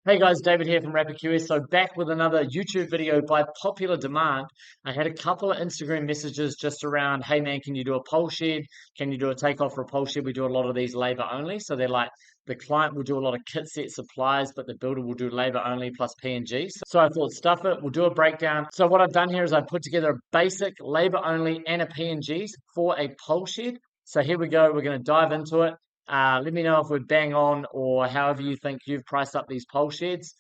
Hey guys, David here from RapidQS. So back with another YouTube video by popular demand. I had a couple of Instagram messages just around, hey man, can you do a pole shed? Can you do a takeoff for a pole shed? We do a lot of these labor only. So they're like, the client will do a lot of kit set supplies, but the builder will do labor only plus P&G. So I thought, stuff it, we'll do a breakdown. So what I've done here is I put together a basic labor only and a P&Gs for a pole shed. So here we go. We're going to dive into it. Let me know if we're bang on or however you think you've priced up these pole sheds.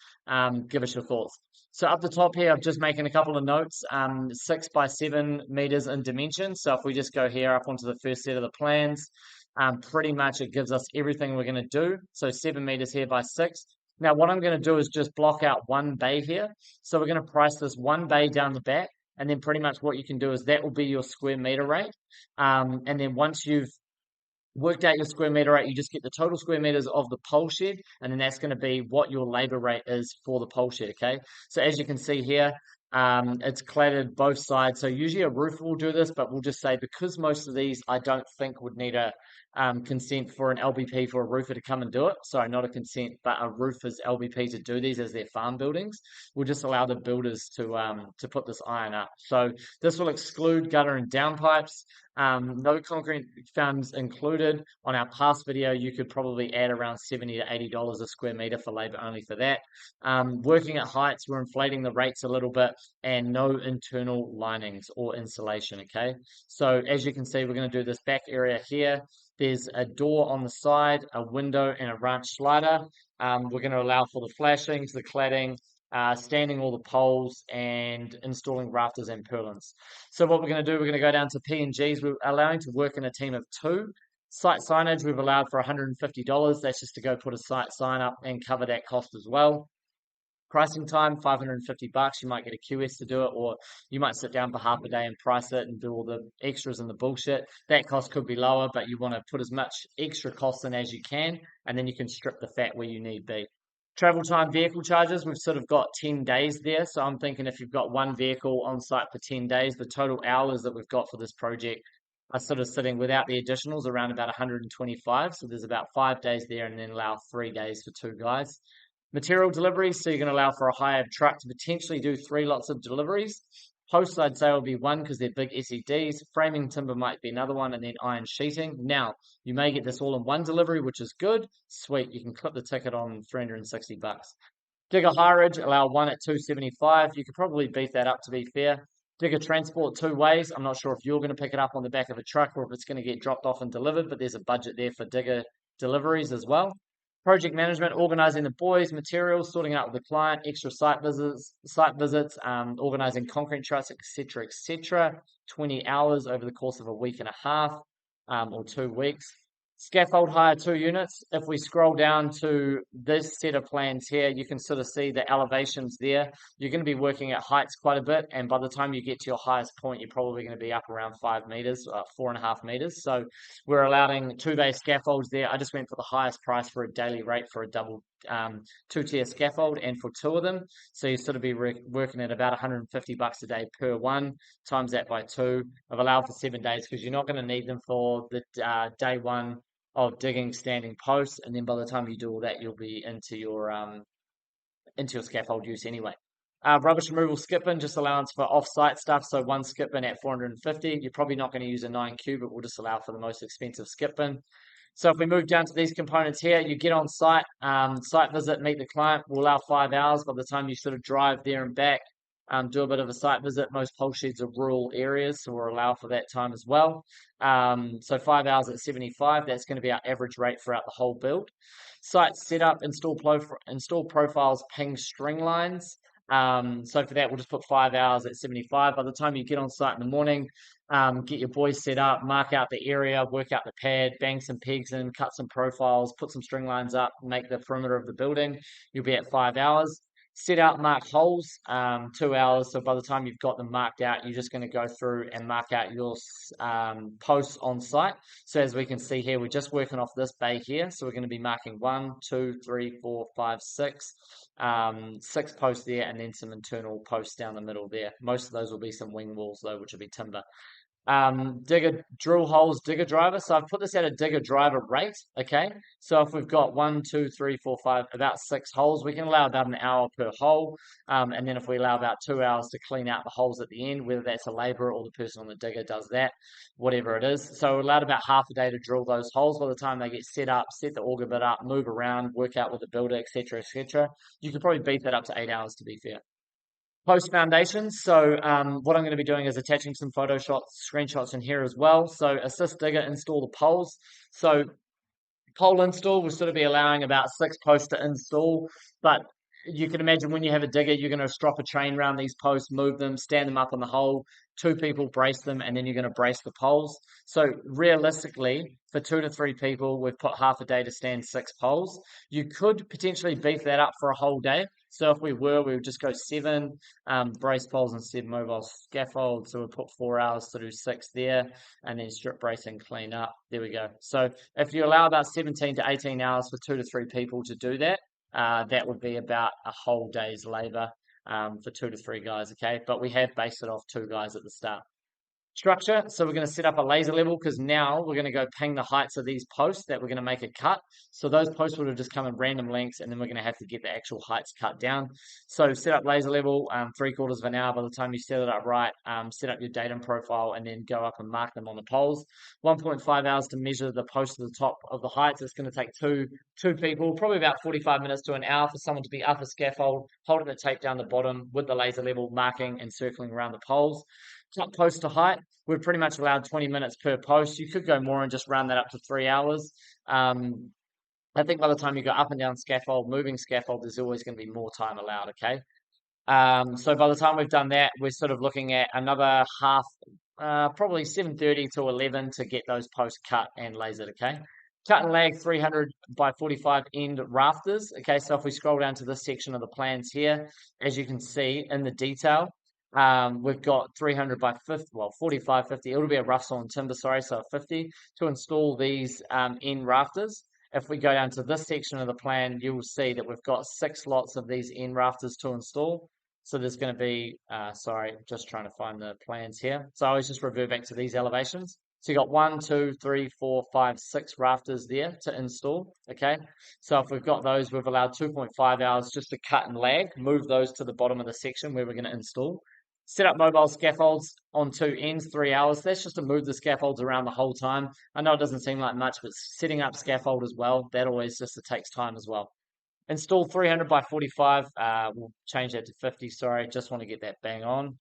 Give us your thoughts. So up the top here, I'm just making a couple of notes, 6 by 7 meters in dimension. So if we just go here up onto the first set of the plans, pretty much it gives us everything we're going to do. So 7 meters here by 6. Now what I'm going to do is just block out one bay here. So we're going to price this one bay down the back. And then pretty much what you can do is that will be your square meter rate. And then once you've worked out your square meter rate, you just get the total square meters of the pole shed, and then that's going to be what your labor rate is for the pole shed, okay? So as you can see here, it's cladded both sides. So usually a roofer will do this, but we'll just say because most of these I don't think would need a consent for an LBP for a roofer to come and do it. Sorry, not a consent, but a roofer's LBP to do these as their farm buildings. We'll just allow the builders to put this iron up. So this will exclude gutter and downpipes. No concrete funds included. On our past video, you could probably add around $70 to $80 a square meter for labor only for that. Working at heights, we're inflating the rates a little bit, and no internal linings or insulation, okay? So as you can see, we're going to do this back area here. There's a door on the side, a window, and a ranch slider. We're going to allow for the flashings, the cladding, standing all the poles, and installing rafters and purlins. So what we're going to do, we're going to go down to P&Gs. We're allowing to work in a team of 2. Site signage, we've allowed for $150. That's just to go put a site sign up and cover that cost as well. Pricing time, $550. You might get a QS to do it, or you might sit down for half a day and price it and do all the extras and the bullshit. That cost could be lower, but you want to put as much extra cost in as you can, and then you can strip the fat where you need be. Travel time, vehicle charges, we've sort of got 10 days there. So I'm thinking if you've got one vehicle on site for 10 days, the total hours that we've got for this project are sort of sitting without the additionals around about 125. So there's about 5 days there, and then allow 3 days for 2 guys. Material deliveries, so you're going to allow for a hired truck to potentially do 3 lots of deliveries. Posts, I'd say, will be 1 because they're big SEDs. Framing timber might be another one, and then iron sheeting. Now, you may get this all in one delivery, which is good. Sweet, you can clip the ticket on $360. Digger hireage, allow 1 at $275. You could probably beat that up, to be fair. Digger transport 2 ways. I'm not sure if you're going to pick it up on the back of a truck or if it's going to get dropped off and delivered, but there's a budget there for digger deliveries as well. Project management, organizing the boys, materials, sorting out with the client, extra site visits, organizing concrete trucks, etc., etc. 20 hours over the course of a week and a half, or 2 weeks. Scaffold hire 2 units. If we scroll down to this set of plans here, you can sort of see the elevations there. You're going to be working at heights quite a bit, and by the time you get to your highest point, you're probably going to be up around 5 meters, 4.5 meters. So we're allowing 2-bay scaffolds there. I just went for the highest price for a daily rate for a double 2-tier scaffold and for 2 of them. So you sort of be working at about $150 a day per one, times that by 2. I've allowed for 7 days because you're not going to need them for the day 1 of digging standing posts, and then by the time you do all that, you'll be into your scaffold use anyway. Rubbish removal skip bin, just allowance for off-site stuff. So 1 skip bin at $450. You're probably not going to use a 9 but we'll just allow for the most expensive skip bin. So if we move down to these components here, you get on site, site visit, meet the client. We'll allow 5 hours. By the time you sort of drive there and back, do a bit of a site visit. Most pole sheds are rural areas, so we'll allow for that time as well. So 5 hours at 75. That's going to be our average rate throughout the whole build. Site setup, install profiles, ping string lines. So for that, we'll just put 5 hours at 75. By the time you get on site in the morning, get your boys set up, mark out the area, work out the pad, bang some pegs in, cut some profiles, put some string lines up, make the perimeter of the building. You'll be at 5 hours. Set out, mark holes, 2 hours. So by the time you've got them marked out, you're just going to go through and mark out your posts on site. So as we can see here, we're just working off this bay here. So we're going to be marking 1, 2, 3, 4, 5, 6. 6 posts there, and then some internal posts down the middle there. Most of those will be some wing walls though, which will be timber. Digger drill holes, digger driver. So I've put this at a digger driver rate. Okay. So if we've got 1, 2, 3, 4, 5, about 6 holes, we can allow about an hour per hole. And then if we allow about 2 hours to clean out the holes at the end, whether that's a laborer or the person on the digger does that, whatever it is. So we're allowed about half a day to drill those holes. By the time they get set up, set the auger bit up, move around, work out with the builder, etc., etc., you could probably beat that up to 8 hours to be fair. Post foundations. So what I'm going to be doing is attaching some screenshots in here as well. So assist digger install the poles. So pole install will sort of be allowing about 6 posts to install, but you can imagine when you have a digger, you're going to strop a chain around these posts, move them, stand them up on the hole, 2 people brace them, and then you're going to brace the poles. So realistically, for 2 to 3 people, we've put half a day to stand 6 poles. You could potentially beef that up for a whole day. So if we would just go 7 brace poles and 7 mobile scaffolds. So we'll put 4 hours to do 6 there, and then strip brace and clean up. There we go. So if you allow about 17 to 18 hours for 2 to 3 people to do that, that would be about a whole day's labor for 2 to 3 guys, okay? But we have based it off 2 guys at the start. Structure, so we're going to set up a laser level because now we're going to go ping the heights of these posts that we're going to make a cut. So those posts would have just come in random lengths, and then we're going to have to get the actual heights cut down. So set up laser level, 3/4 of an hour. By the time you set it up right, set up your datum profile, and then go up and mark them on the poles. 1.5 hours to measure the post to the top of the heights. It's going to take two people, probably about 45 minutes to an hour for someone to be up a scaffold, holding the tape down the bottom with the laser level, marking and circling around the poles. Top post to height, we're pretty much allowed 20 minutes per post. You could go more and just round that up to 3 hours. I think by the time you go up and down scaffold, moving scaffold, there's always going to be more time allowed, okay? So by the time we've done that, we're sort of looking at another half, probably 7:30 to 11 to get those posts cut and lasered, okay? Cut and lag 300 by 45 end rafters, okay? So if we scroll down to this section of the plans here, as you can see in the detail, we've got 300 by 50, well, 45, 50. It'll be a rough sawn timber, sorry, so 50 to install these end rafters. If we go down to this section of the plan, you will see that we've got 6 lots of these end rafters to install. So there's going to be, sorry, just trying to find the plans here. So I always just revert back to these elevations. So you got 1, 2, 3, 4, 5, 6 rafters there to install, okay? So if we've got those, we've allowed 2.5 hours just to cut and lag, move those to the bottom of the section where we're going to install. Set up mobile scaffolds on 2 ends, 3 hours. That's just to move the scaffolds around the whole time. I know it doesn't seem like much, but setting up scaffold as well, that always just, it takes time as well. Install 300 by 45. We'll change that to 50, sorry. Just want to get that bang on.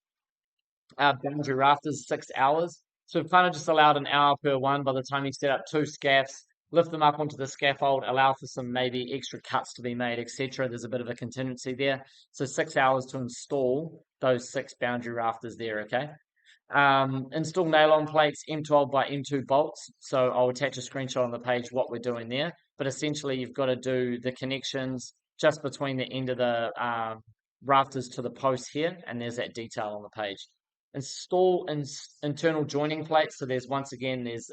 Boundary rafters, 6 hours. So we've kind of just allowed an hour per one. By the time you set up 2 scaffs, lift them up onto the scaffold, allow for some maybe extra cuts to be made, etc. There's a bit of a contingency there. So 6 hours to install those 6 boundary rafters there, okay? Install nail-on plates, M12 by M2 bolts. So I'll attach a screenshot on the page what we're doing there. But essentially, you've got to do the connections just between the end of the rafters to the post here, and there's that detail on the page. Install internal joining plates. So there's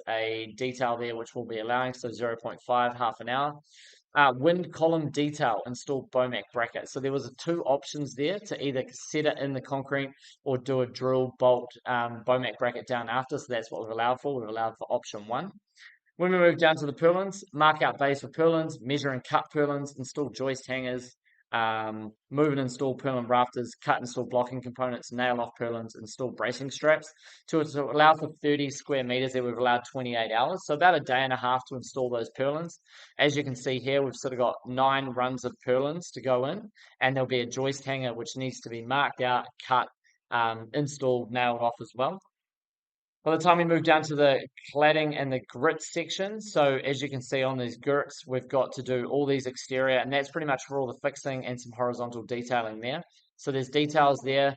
a detail there which we'll be allowing. So 0.5, half an hour. Wind column detail, install Bomac bracket. So there was 2 options there to either set it in the concrete or do a drill bolt Bomac bracket down after. So that's what we've allowed for. We've allowed for option 1. When we move down to the purlins, mark out bays for purlins, measure and cut purlins, install joist hangers, move and install purlin rafters, cut and install blocking components, nail off purlins, install bracing straps. To allow for 30 square meters there, we've allowed 28 hours. So about a day and a half to install those purlins. As you can see here, we've sort of got 9 runs of purlins to go in, and there'll be a joist hanger which needs to be marked out, cut, installed, nailed off as well. By the time we move down to the cladding and the girts section, so as you can see on these girts, we've got to do all these exterior, and that's pretty much for all the fixing and some horizontal detailing there. So there's details there,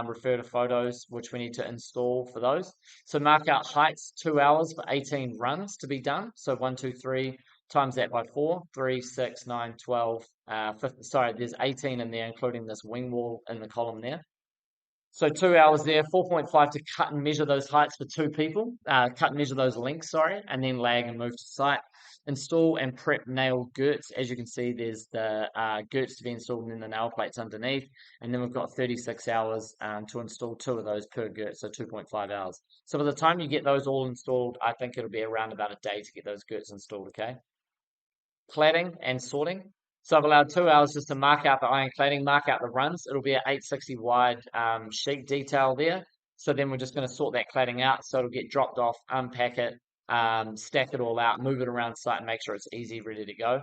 refer to photos, which we need to install for those. So mark out heights, 2 hours for 18 runs to be done. So 1, 2, 3, times that by 4, 3, 6, 9, 12, 15, sorry, there's 18 in there, including this wing wall in the column there. So 2 hours there, 4.5 to cut and measure those heights for 2 people, cut and measure those lengths, sorry, and then lag and move to site. Install and prep nail girts. As you can see, there's the girts to be installed and then the nail plates underneath. And then we've got 36 hours to install 2 of those per girt, so 2.5 hours. So by the time you get those all installed, I think it'll be around about a day to get those girts installed, okay? Cladding and sorting. So I've allowed 2 hours just to mark out the iron cladding, mark out the runs. It'll be an 860 wide sheet detail there. So then we're just going to sort that cladding out. So it'll get dropped off, unpack it, stack it all out, move it around site and make sure it's easy, ready to go.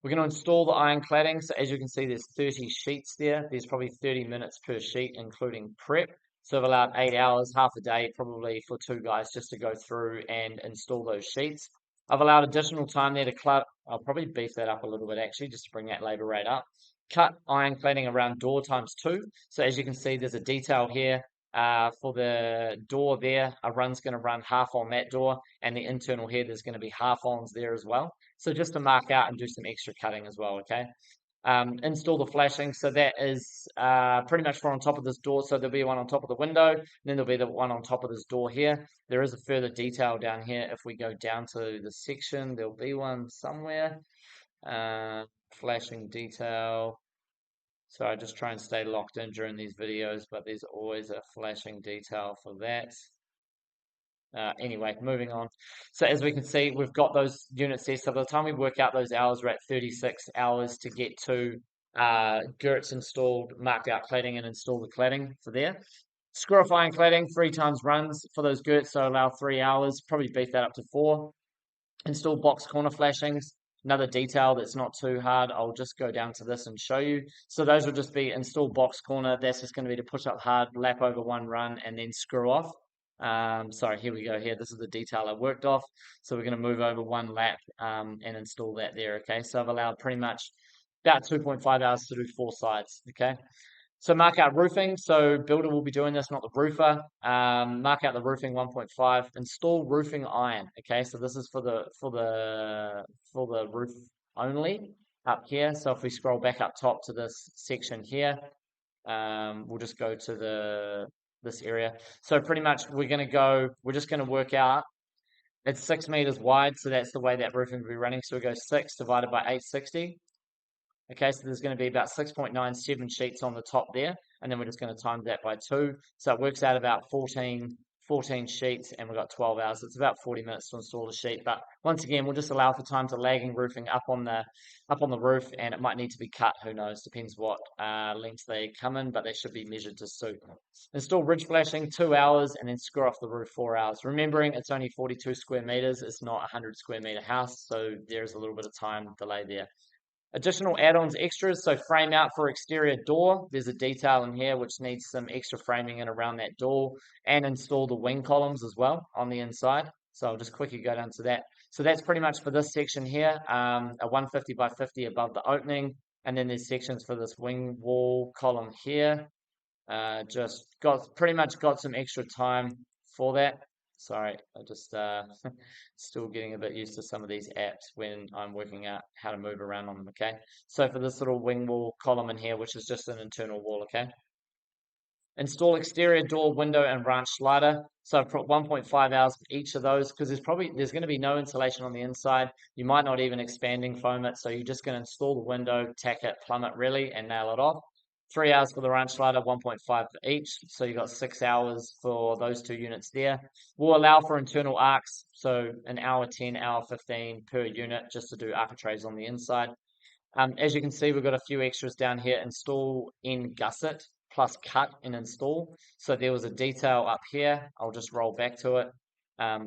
We're going to install the iron cladding. So as you can see, there's 30 sheets there. There's probably 30 minutes per sheet, including prep. So I've allowed 8 hours, half a day, probably for 2 guys just to go through and install those sheets. I've allowed additional time there to cut. I'll probably beef that up a little bit actually, just to bring that labor rate up. Cut iron cladding around door times 2. So as you can see, there's a detail here for the door there. A run's going to run half on that door, and the internal here, there's going to be half ons there as well. So just to mark out and do some extra cutting as well, okay? Install the flashing. So that is pretty much for on top of this door. So there'll be one on top of the window, and then there'll be the one on top of this door here. There is a further detail down here. If we go down to the section, there'll be one somewhere. Flashing detail. So I just try and stay locked in during these videos, but there's always a flashing detail for that. Anyway, moving on. So as we can see, we've got those units there. So by the time we work out those hours, we're at 36 hours to get to girts installed, marked out cladding, and install the cladding for there. Screw off iron cladding, 3 times runs for those girts, so allow 3 hours, probably beef that up to 4. Install box corner flashings. Another detail that's not too hard. I'll just go down to this and show you. So those will just be install box corner. That's just going to be to push up hard, lap over one run, and then screw off. Sorry, here we go here. This is the detail I worked off. So we're going to move over one lap and install that there, okay? So I've allowed pretty much about 2.5 hours to do 4 sides, okay? So mark out roofing. So builder will be doing this, not the roofer. Mark out the roofing 1.5. Install roofing iron. Okay, so this is for the roof only up here. So if we scroll back up top to this section here, we'll just go to this area. So pretty much we're just gonna work out. It's 6 meters wide, so that's the way that roofing will be running. So we go 6 divided by 860. Okay, so there's going to be about 6.97 sheets on the top there, and then we're just going to times that by 2. So it works out about 14 sheets, and we've got 12 hours. It's about 40 minutes to install a sheet. But once again, we'll just allow for time to lagging roofing up on the roof, and it might need to be cut. Who knows? Depends what lengths they come in, but they should be measured to suit. Install ridge flashing 2 hours, and then screw off the roof 4 hours. Remembering it's only 42 square meters. It's not a 100 square meter house, so there's a little bit of time delay there. Additional add-ons extras, so frame out for exterior door. There's a detail in here which needs some extra framing in around that door, and install the wing columns as well on the inside. So I'll just quickly go down to that. So that's pretty much for this section here, a 150 by 50 above the opening, and then there's sections for this wing wall column here. Just pretty much got some extra time for that. Sorry, I just still getting a bit used to some of these apps when I'm working out how to move around on them, okay? So for this little wing wall column in here, which is just an internal wall, okay? Install exterior door, window, and branch slider. So I've put 1.5 hours for each of those because there's going to be no insulation on the inside. You might not even expanding foam it, so you're just going to install the window, tack it, plumb it really, and nail it off. 3 hours for the ranch slider, 1.5 for each. So you've got 6 hours for those 2 units there. We'll allow for internal arcs, so an hour 10, hour 15 per unit, just to do architraves on the inside. As you can see, we've got a few extras down here. Install in gusset plus cut and install. So there was a detail up here. I'll just roll back to it.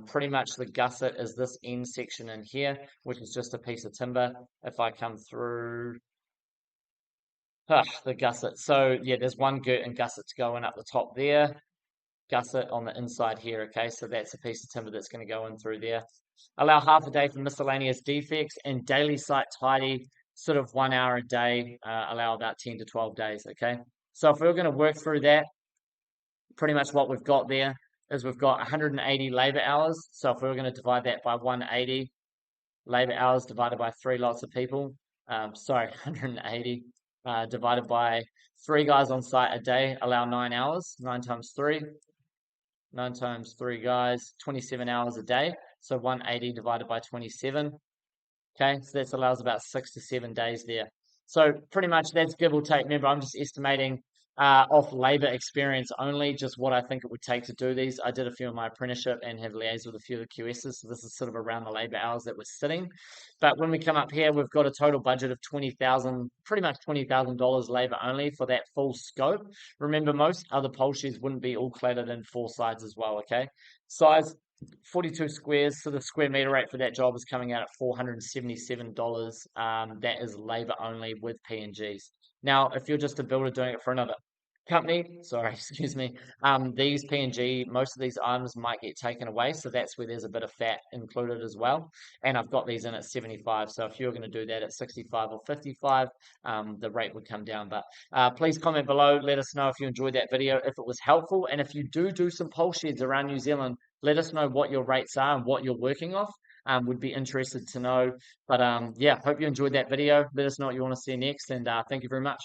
Pretty much the gusset is this end section in here, which is just a piece of timber. If I come through the gusset. So yeah, there's one girt and gussets going up the top there. Gusset on the inside here, okay? So that's a piece of timber that's going to go in through there. Allow half a day for miscellaneous defects, and daily site tidy, sort of 1 hour a day, allow about 10 to 12 days, okay? So if we're going to work through that, pretty much what we've got there is we've got 180 labor hours. So if we were going to divide that by 180 labor hours divided by 3 lots of people, 180 divided by 3 guys on site a day, allow 9 hours, 9 times 3. 9 times 3 guys, 27 hours a day. So 180 divided by 27. Okay, so that allows about 6 to 7 days there. So pretty much that's give or take. Remember, I'm just estimating off labor experience only, just what I think it would take to do these. I did a few in my apprenticeship and have liaised with a few of the QSs, so this is sort of around the labor hours that we're sitting. But when we come up here, we've got a total budget of 20,000, pretty much $20,000 labor only for that full scope. Remember, most other pole sheds wouldn't be all cladded in 4 sides as well. Okay, size 42 squares, so the square meter rate for that job is coming out at $477. That is labor only with P&Gs. Now, if you're just a builder doing it for another company, sorry, excuse me, these P&G, most of these items might get taken away, so that's where there's a bit of fat included as well. And I've got these in at 75, so if you're going to do that at 65 or 55, the rate would come down. But please comment below, let us know if you enjoyed that video, if it was helpful, and if you do some pole sheds around New Zealand, let us know what your rates are and what you're working off. Would be interested to know. But yeah, hope you enjoyed that video. Let us know what you want to see next, and thank you very much.